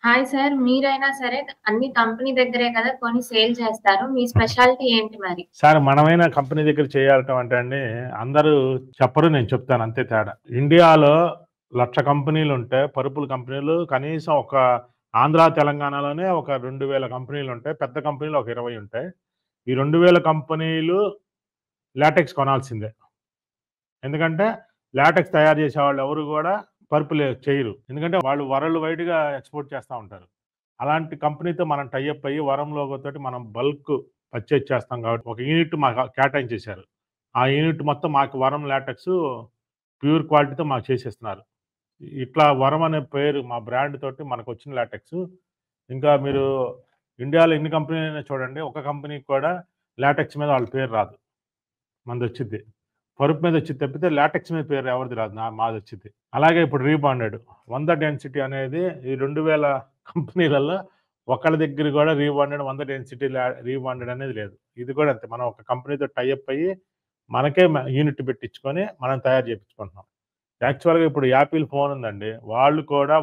Hi sir. మీరైనా సరే అన్ని కంపెనీ దగ్గరే కదా కొని సేల్ చేస్తారు. మీ స్పెషాలిటీ ఏంటి మరి? సార్ మనమైనా కంపెనీ దగ్గర చేయాలటం అంటే అండి, అందరూ చెప్పరు. నేను చెప్తాను అంతే తేడా. ఇండియాలో 1,00,000 కంపెనీలుంటే, పరుపుల కంపెనీలు కనీసం ఒక ఆంధ్ర, తెలంగాణలోనే ఒక 2,000 కంపెనీలుంటాయి. పెద్ద కంపెనీలు ఒక 20 ఉంటాయి. ఈ 2,000 కంపెనీలు లాటెక్స్ కొనాల్సిందే. ఎందుకంటే లాటెక్స్ తయారు చేసేవాళ్ళు ఎవరు గూడా పరుపులు చేయరు. ఎందుకంటే వాళ్ళు వరల్డ్ వైడ్‌గా ఎక్స్‌పోర్ట్ చేస్తా ఉంటారు. అలాంటి కంపెనీతో మనం టై అప్ అయ్యి వరం లోగోతోటి మనం బల్క్ పర్చేజ్ చేస్తాం కాబట్టి ఒక యూనిట్ మాకు కేటాయించేశారు. ఆ యూనిట్ మొత్తం మాకు వరం లాటెక్స్ ప్యూర్ క్వాలిటీతో మాకు చేసేస్తున్నారు. ఇట్లా వరం అనే పేరు మా బ్రాండ్ తోటి మనకొచ్చిన లాటెక్స్. ఇంకా మీరు ఇండియాలో ఎన్ని కంపెనీలైనా చూడండి. ఒక కంపెనీకి కూడా లాటెక్స్ మీద వాళ్ళ పేరు రాదు. మనదొచ్చిద్ది. పరుపు మీద వచ్చిద్ది తప్పితే లాటెక్స్ మీద పేరు ఎవరిది రాదు. మాదొచ్చిద్ది. అలాగే ఇప్పుడు రీబాండెడ్ 100 డెన్సిటీ అనేది ఈ 2000 కంపెనీలలో ఒకళ్ళ దగ్గర గూడా రీబాండెడ్ 100 డెన్సిటీ రీబాండెడ్ అనేది లేదు. ఇది కూడా అంతే. మనం ఒక కంపెనీతో టై అప్ అయ్యి మనకే యూనిట్ పెట్టించుకొని మనం తయారు చేపించుకుంటున్నాం. యాక్చువల్‌గా ఇప్పుడు యాపిల్ ఫోన్ ఉందండి.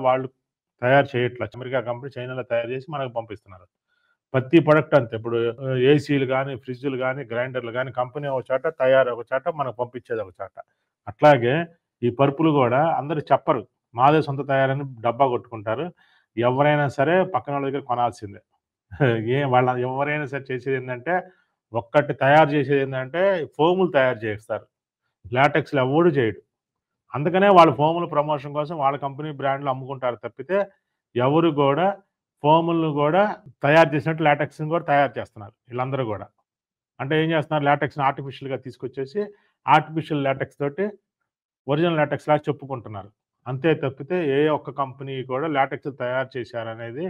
వాళ్ళు తయారు చేయట్ల. అమెరికా కంపెనీ చైనాలో తయారు చేసి మనకు పంపిస్తున్నారు. ప్రతి ప్రొడక్ట్ అంతే. ఇప్పుడు ఏసీలు గాని, ఫ్రిడ్జ్‌లు గాని, గ్రైండర్‌లు గాని కంపెనీ ఒక చోట, తయారు ఒక చోట, మనకు పంపించేది ఒక చోట. అట్లాగే ఈ పరుపులు గూడా అందరూ చెప్పరు. మాదే సొంత తయారని డబ్బా కొట్టుకుంటారు. ఎవరైనా సరే పక్కనోళ్ళ దగ్గర కొనాల్సిందే. వాళ్ళ ఎవరైనా సరే చేసేదేందంటే, ఒక్కటి తయారు చేసేదేందంటే ఫోములు తయారు చేస్తారు. లాటెక్స్‌లు ఎవ్వడు చేయడు. అందుకనే వాళ్ళు ఫోముల ప్రమోషన్ కోసం వాళ్ళ కంపెనీ బ్రాండ్‌లు అమ్ముకుంటారు తప్పితే, ఎవరు గూడా ఫోములను గూడా తయారు చేసినట్టు లాటెక్స్‌ని గూడా తయారు చేస్తున్నారు ఈళ్ళందరూ గూడా. అంటే ఏం చేస్తున్నారు లాటెక్స్‌ని ఆర్టిఫిషియల్‌గా తీసుకొచ్చేసి, ఆర్టిఫిషియల్ లాటెక్స్ తోటి ఒరిజినల్ లాటెక్స్ లాగా చెప్పుకుంటున్నారు. అంతే తప్పితే ఏ ఒక్క కంపెనీ కూడా లాటెక్స్ తయారు చేశారనేది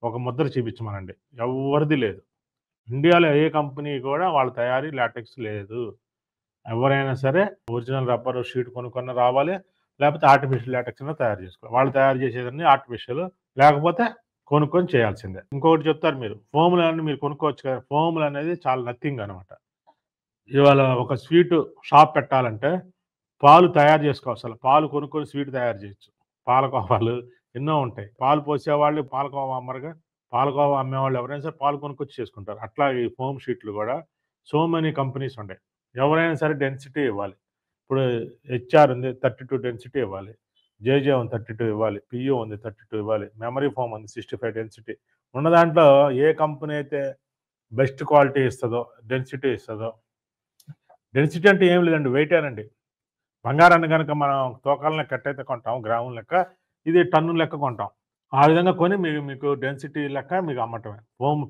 ఒక ముద్ర చూపించమనండి. ఎవ్వరిది లేదు. ఇండియాలో ఏ కంపెనీ కూడా వాళ్ళ తయారీ లాటెక్స్ లేదు. ఎవరైనా సరే ఒరిజినల్ రబ్బరు షీట్ కొనుక్కొని రావాలి. లేకపోతే ఆర్టిఫిషియల్ లాటెక్స్ అన్నా తయారు చేసుకోవాలి. వాళ్ళు తయారు చేసేదన్నీ ఆర్టిఫిషియల్. లేకపోతే కొనుక్కొని చేయాల్సిందే. ఇంకొకటి చెప్తారు మీరు. ఫోములన్నీ మీరు కొనుక్కోవచ్చు కదా! ఫోములనేది చాలా నథింగ్ అనమాట. ఇవాళ ఒక స్వీటు షాప్ పెట్టాలంటే పాలు తయారు చేసుకోవసల. పాలు కొనుక్కొని స్వీట్ తయారు చేయొచ్చు. పాలకోవాలు ఎన్నో ఉంటాయి. పాలు పోసేవాళ్ళు పాలకోవా అమ్మరుగా. పాలకోవా అమ్మేవాళ్ళు ఎవరైనా సరే పాలు కొనుక్కొచ్చి చేసుకుంటారు. అట్లాగే ఈ ఫోమ్ షీట్లు గూడా సో మెనీ కంపెనీస్ ఉంటాయి. ఎవరైనా సరే డెన్సిటీ ఇవ్వాలి. ఇప్పుడు హెచ్ఆర్ ఉంది 32 డెన్సిటీ ఇవ్వాలి. జేజే ఉంది 32 ఇవ్వాలి. పియూ ఉంది 32 ఇవ్వాలి. మెమరీ ఫోమ్ ఉంది 65 డెన్సిటీ. ఉన్న దాంట్లో ఏ కంపెనీ అయితే బెస్ట్ క్వాలిటీ ఇస్తదో, డెన్సిటీ ఇస్తదో డెన్సిటీ అంటే ఏం లేదండి వెయిటేనండి. బంగారాన్ని గనక మనం తూకాల లెక్క ఎట్టయితే కొంటాం గ్రాముల లెక్క, ఇది టన్నుల లెక్క కొంటాం. ఆ విధంగా కొని మీకు డెన్సిటీ లెక్క మీకు అమ్మటమే.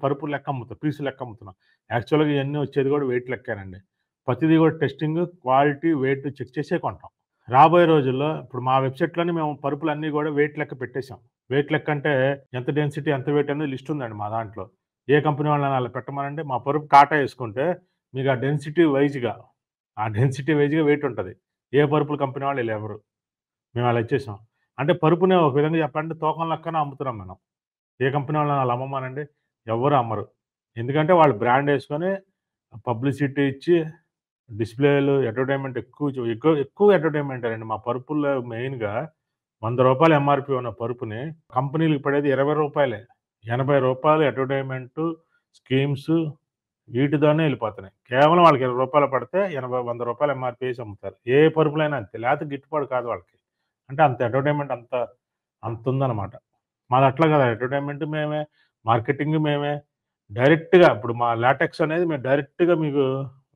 పరుపుల లెక్క అమ్ముతాం. పీసులు లెక్క అమ్ముతున్నాం. యాక్చువల్‌గా ఇయన్నీ వచ్చేది కూడా వెయిట్ లెక్కేనండి. ప్రతిది కూడా టెస్టింగ్, క్వాలిటీ, వెయిట్ చెక్ చేసే కొంటాం. రాబోయే రోజుల్లో ఇప్పుడు మా వెబ్‌సైట్‌లోనే మేము పరుపులన్నీ కూడా వెయిట్ లెక్క పెట్టేసాం. వెయిట్ లెక్క అంటే ఎంత డెన్సిటీ, ఎంత వెయిట్ అనేది లిస్ట్ ఉందండి మా దాంట్లో. ఏ కంపెనీ వాళ్ళని అలా పెట్టమనండి. మా పరుపు కాటా యేసుకుంటే మీకు ఆ డెన్సిటీ వైస్‌గా వెయిట్ ఉంటది. ఏ పరుపుల కంపెనీ వాళ్ళు ఈళ్ళు ఇవ్వరు. మేము అలా ఇచ్చేసాం. అంటే పరుపుని ఒక విధంగా చెప్పాలంటే తూకం లెక్కన అమ్ముతున్నాం మనం. ఏ కంపెనీ వాళ్ళని అలా అమ్మమనండి. ఎవ్వరు అమ్మరు. ఎందుకంటే వాళ్ళు బ్రాండ్ యేసుకొని పబ్లిసిటీ ఇచ్చి డిస్‌ప్లేలు అడ్వర్టైజ్‌మెంట్ ఎక్కువ అడ్వర్టైజ్‌మెంటేనండి. మా పరుపుల్లో మెయిన్‌గా రూ. 100 ఎంఆర్‌పీ ఉన్న పరుపుని కంపెనీలకి పడేది రూ. 20. రూ. 80 అడ్వర్టైజ్‌మెంటు, స్కీమ్సు వీటితోనే ఎళ్ళిపోతున్నాయి. కేవలం వాళ్ళకి రూ. 20 పడితే 80, రూ. 100 ఎంఆర్‌పీ ఏసి అమ్ముతారు. ఏ పరుపులైనా అంతే. లేకపోతే గిట్టుబాటు కాదు వాళ్ళకి. అంటే అంత అడ్వర్టైజ్‌మెంట్ అంతుందనమాట. మాది అట్లా కాదు. అడ్వర్టైజ్‌మెంట్ మేమే, మార్కెటింగ్ మేమే. డైరెక్ట్‌గా ఇప్పుడు మా లాటెక్స్ అనేది మేము డైరెక్ట్‌గా మీకు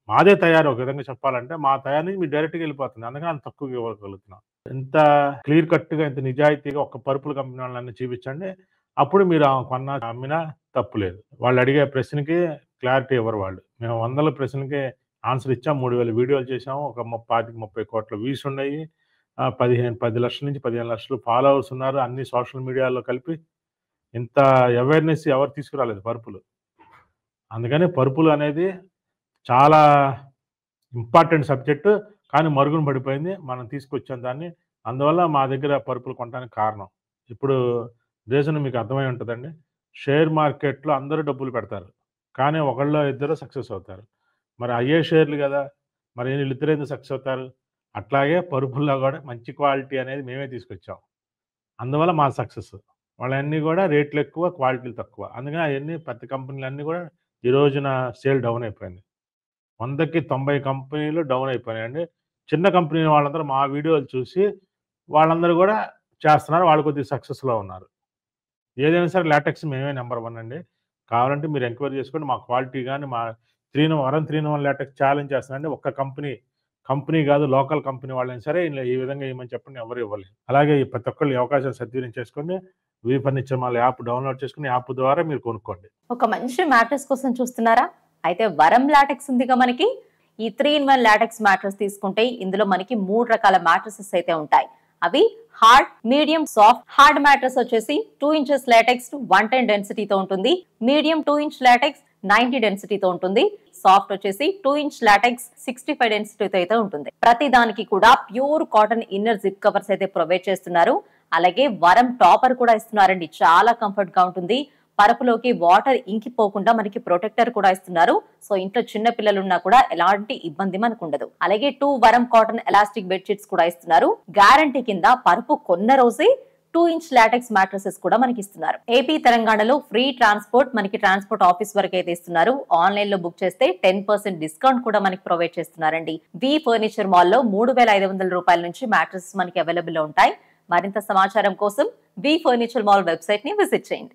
మాదే తయారు ఒక విధంగా చెప్పాలంటే. మా తయారీ నుంచి మీకు డైరెక్ట్‌గా ఎళ్ళిపోతుంది. అందుకని అంత తక్కువకి ఇవ్వగలుగుతున్నాం. ఇంత క్లియర్ కట్‌గా, ఇంత నిజాయితీగా ఒక్క పరుపుల కంపెనీ వాళ్ళని చూపించండి. అప్పుడు మీరు కొన్నా, అమ్మినా తప్పు లేదు. వాళ్ళు అడిగే ప్రశ్నకి క్లారిటీ ఇవ్వరు వాళ్ళు. మేము వందల ప్రశ్నలకి ఆన్సర్ ఇచ్చాం. 3000 వీడియోలు చేసాము. ఒక 25, 30 కోట్ల వ్యూస్ ఉన్నాయి. 10 లక్షల నుంచి 15 లక్షలు ఫాలోవర్స్ ఉన్నారు. అన్ని సోషల్ మీడియాలో కలిపి. ఇంత అవేర్‌నెస్ ఎవరు తీసుకురాలేదు పరుపులు. అందుకని పరుపులు అనేది చాలా ఇంపార్టెంట్ సబ్జెక్టు. కానీ మరుగున పడిపోయింది. మనం తీసుకొచ్చాం దాన్ని. అందువల్ల మా దగ్గర పరుపులు కొనడానికి కారణం. ఇప్పుడు రీజన్ మీకు అర్థమై ఉంటదండి. షేర్ మార్కెట్‌లో అందరూ డబ్బులు పెడతారు. కానీ ఒకళ్ళో ఇద్దరో సక్సెస్ అవుతారు. మరి అయ్యే షేర్లు గదా! మరి వీళ్ళిద్దరు ఎందుకు సక్సెస్ అవుతారు? అట్లాగే పరుపుల్లో గూడా మంచి క్వాలిటీ అనేది మేమే తీసుకొచ్చాం. అందువల్ల మా సక్సెస్. వాళ్ళన్నీ కూడా రేట్లు ఎక్కువ, క్వాలిటీలు తక్కువ. అందుకని అవన్నీ పెద్ద కంపెనీలన్నీ కూడా ఈ రోజున సేల్ డౌన్ అయిపోయింది. 100కి 90 కంపెనీలు డౌన్ అయిపోయాయండి. చిన్న కంపెనీ వాళ్ళందరూ మా వీడియోలు చూసి వాళ్ళందరూ కూడా చేస్తున్నారు. వాళ్ళు కొద్దిగా సక్సెస్‌లో ఉన్నారు. ఏదైనా సరే లాటెక్స్ మేమే నంబర్ 1 అండి. కావాలంటే మీరు ఎంక్వైరీ చేసుకోండి. మా క్వాలిటీ గాని, మా 3 in 1 లాటెక్స్ ఛాలెంజ్ చేస్తున్నానండి. ఒక్క కంపెనీ కాదు, లోకల్ కంపెనీ వాళ్ళైనా సరే ఇలా ఈ విధంగా ఇవ్వమని చెప్పండి, ఎవరు ఇవ్వలేరు. అలాగే ఈ ప్రతి ఒక్కళ్ళు ఈ అవకాశం సద్వినియోగం చేసుకొని V furniture mall app download చేసుకొని యాప్ ద్వారా మీరు కొనుక్కోండి. ఒక మంచి మ్యాట్రెస్ కోసం చూస్తున్నారా? అయితే వరం లాటెక్స్ ఉందిగా మనకి. ఈ 3 in 1 లాటెక్స్ మ్యాట్రెస్ తీసుకుంటే ఇందులో మనకి 3 రకాల మ్యాట్రెసెస్ అయితే ఉంటాయి. అవి hard, medium, soft. Hard mattress వచ్చేసి 2 inches లాటెక్స్ 110 డెన్సిటీతో ఉంటుంది. మీడియం 2 inch లాటెక్స్ 90 డెన్సిటీతో ఉంటుంది. సాఫ్ట్ వచ్చేసి 2 inch లాటెక్స్ 65 డెన్సిటీతో అయితే ఉంటుంది. ప్రతి దానికి కూడా pure cotton inner zip covers అయితే ప్రొవైడ్ చేస్తున్నారు. అలాగే వరం టాపర్ కూడా ఇస్తున్నారండి. చాలా కంఫర్ట్ గా ఉంటుంది. పరుపులోకి వాటర్ ఇంకిపోకుండా మనకి ప్రొటెక్టర్ కూడా ఇస్తున్నారు. సో ఇంట్లో చిన్న పిల్లలు ఉన్నా కూడా ఎలాంటి ఇబ్బంది మనకు ఉండదు. అలాగే 2 వరం కాటన్ ఎలాస్టిక్ బెడ్ షీట్స్ కూడా ఇస్తున్నారు. గ్యారంటీ కింద పరుపు కొన్న రోజే 2 inch లాటెక్స్ మ్యాట్రసెస్ కూడా మనకి ఇస్తున్నారు. ఏపీ తెలంగాణలో ఫ్రీ ట్రాన్స్పోర్ట్, మనకి ట్రాన్స్పోర్ట్ ఆఫీస్ వరకు అయితే ఇస్తున్నారు. ఆన్లైన్ లో బుక్ చేస్తే 10% డిస్కౌంట్ కూడా మనకి ప్రొవైడ్ చేస్తున్నారండి. వి ఫర్నిచర్ మాల్ లో 3,500 రూపాయల నుంచి మ్యాట్రసెస్ మనకి అవైలబుల్ లో ఉంటాయి. మరింత సమాచారం కోసం వి ఫర్నిచర్ మాల్ వెబ్సైట్ ని విజిట్ చేయండి.